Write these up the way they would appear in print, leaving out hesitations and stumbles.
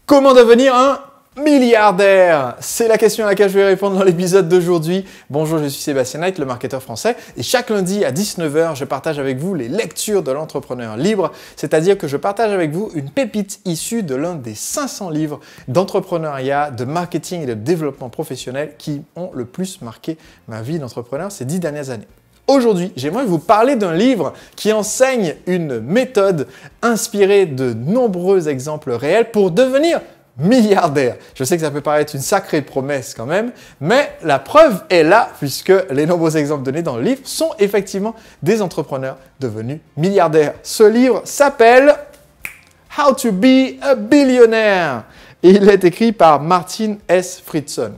Comment devenir un milliardaire? C'est la question à laquelle je vais répondre dans l'épisode d'aujourd'hui. Bonjour, je suis Sébastien Knight, le marketeur français. Et chaque lundi à 19 h, je partage avec vous les lectures de l'entrepreneur libre. C'est-à-dire que je partage avec vous une pépite issue de l'un des 500 livres d'entrepreneuriat, de marketing et de développement professionnel qui ont le plus marqué ma vie d'entrepreneur ces 10 dernières années. Aujourd'hui, j'aimerais vous parler d'un livre qui enseigne une méthode inspirée de nombreux exemples réels pour devenir milliardaire. Je sais que ça peut paraître une sacrée promesse quand même, mais la preuve est là puisque les nombreux exemples donnés dans le livre sont effectivement des entrepreneurs devenus milliardaires. Ce livre s'appelle « How to be a Billionaire » et il est écrit par Martin S. Friedson.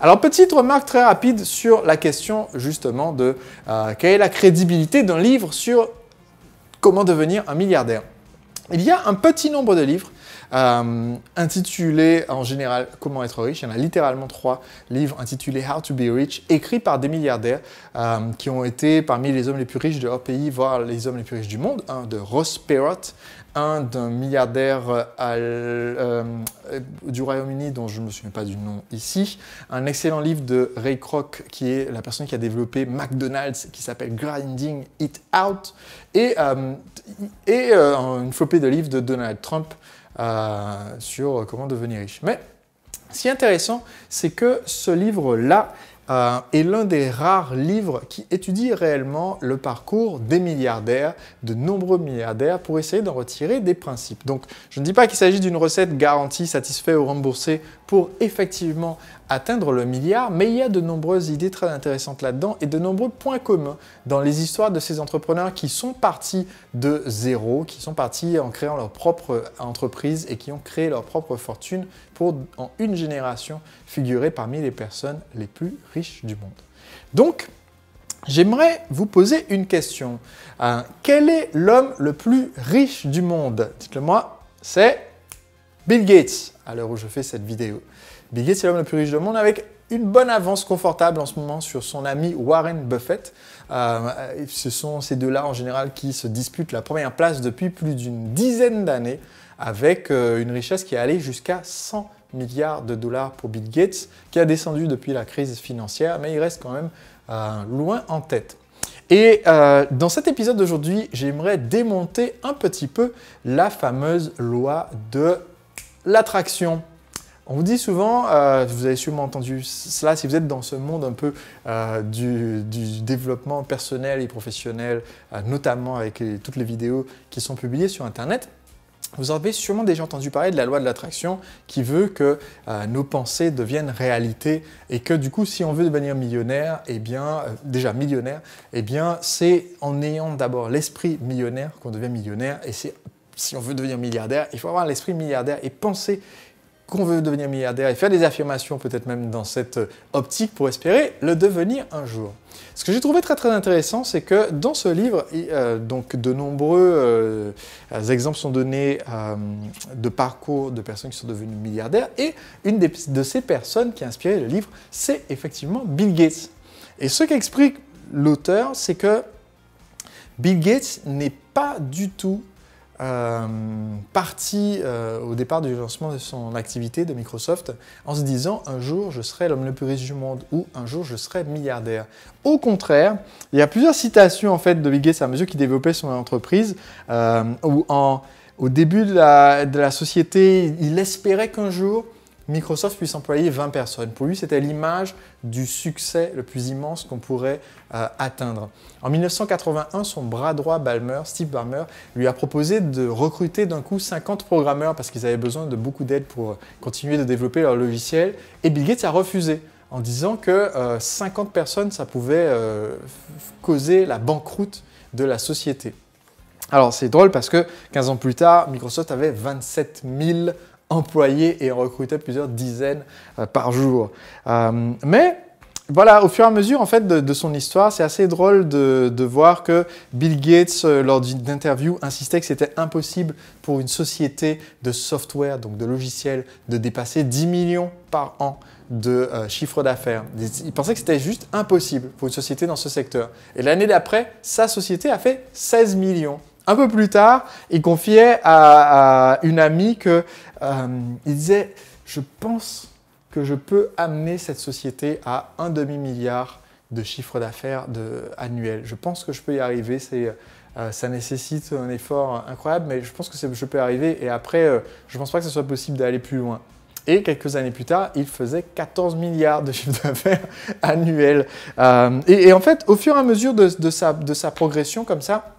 Alors, petite remarque très rapide sur la question justement de quelle est la crédibilité d'un livre sur comment devenir un milliardaire. Il y a un petit nombre de livres intitulés en général « Comment être riche ». Il y en a littéralement 3 livres intitulés « How to be rich » écrits par des milliardaires qui ont été parmi les hommes les plus riches de leur pays, voire les hommes les plus riches du monde. Un de Ross Perot, un d'un milliardaire du Royaume-Uni dont je ne me souviens pas du nom ici, un excellent livre de Ray Kroc qui est la personne qui a développé McDonald's qui s'appelle Grinding It Out et une flopée de livres de Donald Trump sur comment devenir riche. Mais ce qui est intéressant, c'est que ce livre-là est l'un des rares livres qui étudie réellement le parcours des milliardaires, de nombreux milliardaires, pour essayer d'en retirer des principes. Donc, je ne dis pas qu'il s'agit d'une recette garantie, satisfaite ou remboursée pour effectivement atteindre le milliard, mais il y a de nombreuses idées très intéressantes là-dedans et de nombreux points communs dans les histoires de ces entrepreneurs qui sont partis de zéro, qui sont partis en créant leur propre entreprise et qui ont créé leur propre fortune pour, en une génération, figurer parmi les personnes les plus riches du monde. Donc, j'aimerais vous poser une question. Quel est l'homme le plus riche du monde? Dites-le moi, c'est Bill Gates, à l'heure où je fais cette vidéo. Bill Gates est l'homme le plus riche du monde avec une bonne avance confortable en ce moment sur son ami Warren Buffett. Ce sont ces deux-là en général qui se disputent la première place depuis plus d'une dizaine d'années avec une richesse qui est allée jusqu'à 100 milliards de dollars pour Bill Gates, qui a descendu depuis la crise financière, mais il reste quand même loin en tête. Et dans cet épisode d'aujourd'hui, j'aimerais démonter un petit peu la fameuse loi de l'attraction. On vous dit souvent, vous avez sûrement entendu cela si vous êtes dans ce monde un peu du développement personnel et professionnel, notamment avec toutes les vidéos qui sont publiées sur Internet. Vous avez sûrement déjà entendu parler de la loi de l'attraction qui veut que nos pensées deviennent réalité et que du coup, si on veut devenir millionnaire, eh bien, déjà millionnaire, eh bien, c'est en ayant d'abord l'esprit millionnaire qu'on devient millionnaire. Et si on veut devenir milliardaire, il faut avoir l'esprit milliardaire et penser qu'on veut devenir milliardaire et faire des affirmations peut-être même dans cette optique pour espérer le devenir un jour. Ce que j'ai trouvé très très intéressant, c'est que dans ce livre, donc de nombreux exemples sont donnés de parcours de personnes qui sont devenues milliardaires et une de ces personnes qui a inspiré le livre, c'est effectivement Bill Gates. Et ce qu'explique l'auteur, c'est que Bill Gates n'est pas du tout parti au départ du lancement de son activité de Microsoft en se disant « un jour je serai l'homme le plus riche du monde » ou « un jour je serai milliardaire ». Au contraire, il y a plusieurs citations en fait de Bill Gates à mesure qu'il développait son entreprise où au début de la société, il espérait qu'un jour Microsoft puisse employer 20 personnes. Pour lui, c'était l'image du succès le plus immense qu'on pourrait atteindre. En 1981, son bras droit, Steve Ballmer, lui a proposé de recruter d'un coup 50 programmeurs parce qu'ils avaient besoin de beaucoup d'aide pour continuer de développer leur logiciel. Et Bill Gates a refusé en disant que 50 personnes, ça pouvait causer la banqueroute de la société. Alors, c'est drôle parce que 15 ans plus tard, Microsoft avait 27 000 employés et en recrutait plusieurs dizaines par jour. Mais voilà, au fur et à mesure en fait, de son histoire, c'est assez drôle de voir que Bill Gates, lors d'une interview, insistait que c'était impossible pour une société de software, donc de logiciels, de dépasser 10 millions par an de chiffre d'affaires. Il pensait que c'était juste impossible pour une société dans ce secteur. Et l'année d'après, sa société a fait 16 millions Un peu plus tard, il confiait à une amie que il disait « Je pense que je peux amener cette société à un demi-milliard de chiffre d'affaires annuel. Je pense que je peux y arriver. Ça nécessite un effort incroyable, mais je pense que je peux y arriver. Et après, je ne pense pas que ce soit possible d'aller plus loin. » Et quelques années plus tard, il faisait 14 milliards de chiffre d'affaires annuel. Et en fait, au fur et à mesure de sa progression comme ça,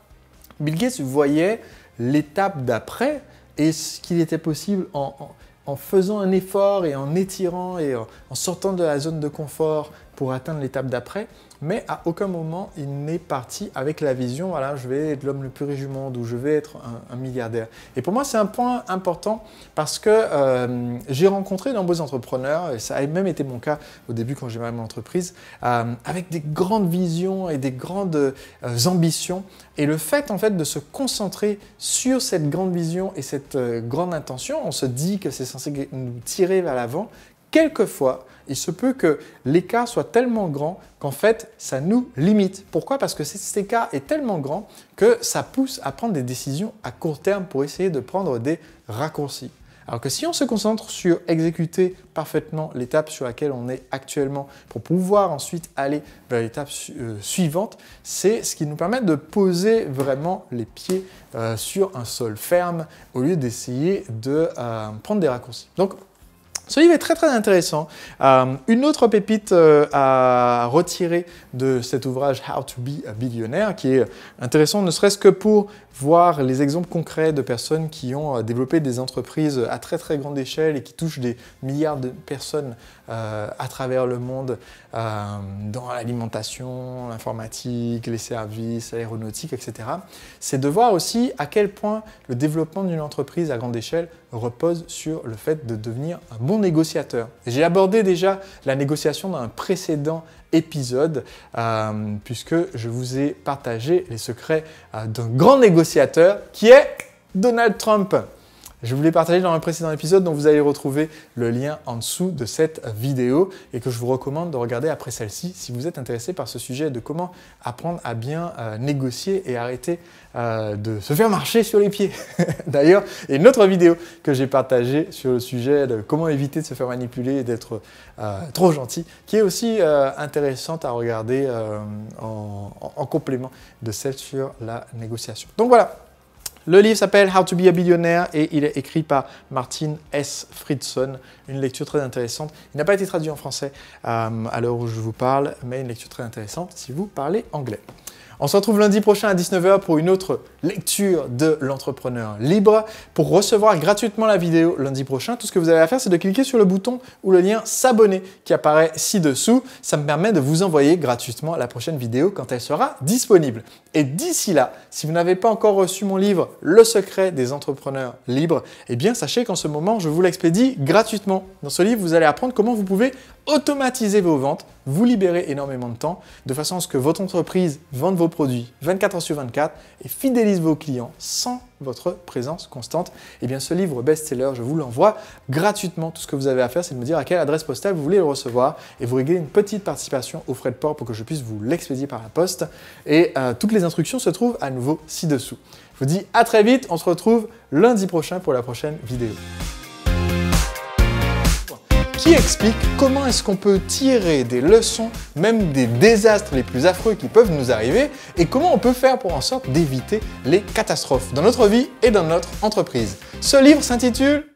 Bill Gates voyait l'étape d'après et ce qu'il était possible en faisant un effort et en étirant et en sortant de la zone de confort pour atteindre l'étape d'après. Mais à aucun moment, il n'est parti avec la vision, voilà, je vais être l'homme le plus riche du monde ou je vais être un milliardaire. Et pour moi, c'est un point important parce que j'ai rencontré de nombreux entrepreneurs, et ça a même été mon cas au début quand j'ai ma mon entreprise, avec des grandes visions et des grandes ambitions. Et le fait, en fait, de se concentrer sur cette grande vision et cette grande intention, on se dit que c'est censé nous tirer vers l'avant. Quelquefois, il se peut que l'écart soit tellement grand qu'en fait, ça nous limite. Pourquoi? Parce que cet écart est tellement grand que ça pousse à prendre des décisions à court terme pour essayer de prendre des raccourcis. Alors que si on se concentre sur exécuter parfaitement l'étape sur laquelle on est actuellement pour pouvoir ensuite aller vers l'étape suivante, c'est ce qui nous permet de poser vraiment les pieds sur un sol ferme au lieu d'essayer de prendre des raccourcis. Donc, ce livre est très très intéressant. Une autre pépite à retirer de cet ouvrage How to be a Billionaire qui est intéressant ne serait-ce que pour voir les exemples concrets de personnes qui ont développé des entreprises à très très grande échelle et qui touchent des milliards de personnes à travers le monde dans l'alimentation, l'informatique, les services, l'aéronautique, etc. C'est de voir aussi à quel point le développement d'une entreprise à grande échelle repose sur le fait de devenir un bon négociateur. J'ai abordé déjà la négociation dans un précédent épisode puisque je vous ai partagé les secrets d'un grand négociateur qui est Donald Trump. Je vous l'ai partagé dans un précédent épisode dont vous allez retrouver le lien en dessous de cette vidéo et que je vous recommande de regarder après celle-ci si vous êtes intéressé par ce sujet de comment apprendre à bien négocier et arrêter de se faire marcher sur les pieds. D'ailleurs, il y a une autre vidéo que j'ai partagée sur le sujet de comment éviter de se faire manipuler et d'être trop gentil, qui est aussi intéressante à regarder en complément de celle sur la négociation. Donc voilà. Le livre s'appelle How to be a Billionaire et il est écrit par Martin S. Friedson, une lecture très intéressante. Il n'a pas été traduit en français à l'heure où je vous parle, mais une lecture très intéressante si vous parlez anglais. On se retrouve lundi prochain à 19 h pour une autre lecture de l'entrepreneur libre. Pour recevoir gratuitement la vidéo lundi prochain, tout ce que vous avez à faire, c'est de cliquer sur le bouton ou le lien s'abonner qui apparaît ci-dessous. Ça me permet de vous envoyer gratuitement la prochaine vidéo quand elle sera disponible. Et d'ici là, si vous n'avez pas encore reçu mon livre « Le secret des entrepreneurs libres », eh bien sachez qu'en ce moment, je vous l'expédie gratuitement. Dans ce livre, vous allez apprendre comment vous pouvez automatiser vos ventes, vous libérer énormément de temps, de façon à ce que votre entreprise vende vos produits 24 h sur 24 et fidélise vos clients sans votre présence constante. Et bien ce livre best-seller, je vous l'envoie gratuitement. Tout ce que vous avez à faire, c'est de me dire à quelle adresse postale vous voulez le recevoir et vous réglez une petite participation aux frais de port pour que je puisse vous l'expédier par la poste. Et toutes les instructions se trouvent à nouveau ci-dessous. Je vous dis à très vite, on se retrouve lundi prochain pour la prochaine vidéo. Qui explique comment est-ce qu'on peut tirer des leçons, même des désastres les plus affreux qui peuvent nous arriver, et comment on peut faire pour en sorte d'éviter les catastrophes dans notre vie et dans notre entreprise. Ce livre s'intitule